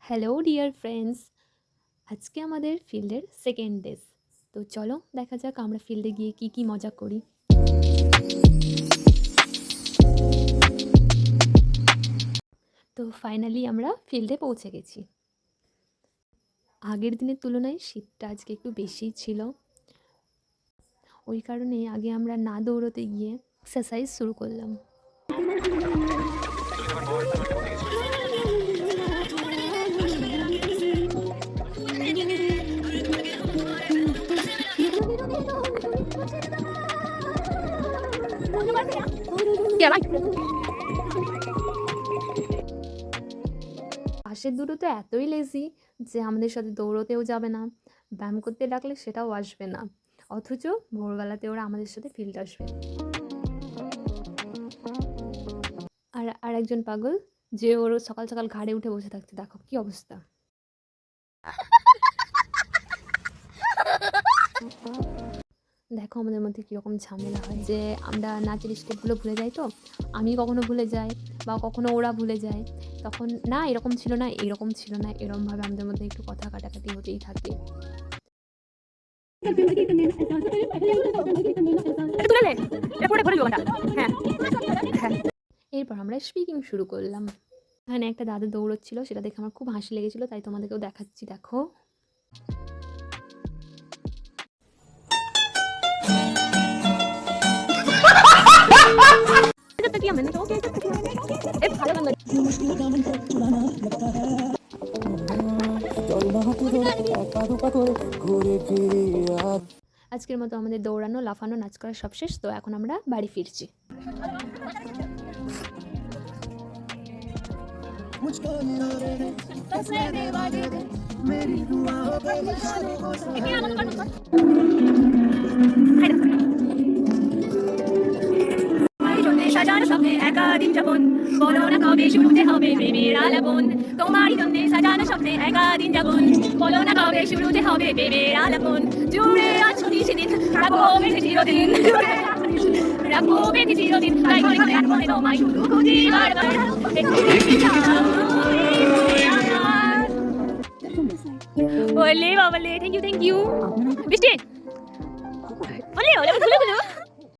Hello dear friends, আজকে আমাদের ফিল্ডের সেকেন্ড ডেজ। তো চলো দেখা যাক আমরা ফিল্ডে গিয়ে কি কি মজা করি। তো ফাইনালি আমরা ফিল্ডে পৌঁছে গেছি। আগের দিনের তুলনায় শীতটা আজকে একটু বেশিই ছিল, ওই কারণে আগে আমরা না দৌড়তে গিয়ে এক্সারসাইজ শুরু করলাম। পাশের দুটো তো এতই লেজি যে আমাদের সাথে দৌড়তেও যাবে না, ব্যায়াম করতে ডাকলে সেটাও আসবে না, অথচ ভোরবেলাতে ওরা আমাদের সাথে ফিল্ড আসবে। আর একজন পাগল যে ওর সকাল সকাল ঘাড়ে উঠে বসে থাকছে, দেখো কি অবস্থা। দেখো আমাদের মধ্যে কীরকম ঝামেলা হয় যে আমরা নাচের স্টেপগুলো ভুলে যাই। তো আমি কখনো ভুলে যাই বা কখনো ওরা ভুলে যায়, তখন না এরকম ছিল না, এরকম ছিল না, এরকমভাবে আমাদের মধ্যে একটু কথা কাটাকাটি হতেই থাকে। এরপর আমরা স্পিকিং শুরু করলাম। এখানে একটা দাদা দৌড়চ্ছিল, সেটা দেখে আমার খুব হাসি লেগেছিল, তাই তোমাদেরকেও দেখাচ্ছি। দেখো আজকের মতো আমাদের দৌড়ানো, লাফানো, নাচ করা সব শেষ। তো এখন আমরা বাড়ি ফিরছি। সাজানো স্বপ্নে একা দিন যাপন, বলো না কবে শুরুতে হবে প্রেমের আলাপন। তোমারই জন্যে সাজানো স্বপ্নে একা দিন যাপন, বলো না কবে শুরুতে হবে প্রেমের আলাপন। জুড়ে আছো সেদিন, রাখো বেঁধে চিরদিন, রাখো বেঁধে চিরদিন, তাই করে করে রাখবো তোমায় শুধু খুঁজি বারবার। বলে বাবলে, থ্যাংক ইউ বৃষ্টি, বলে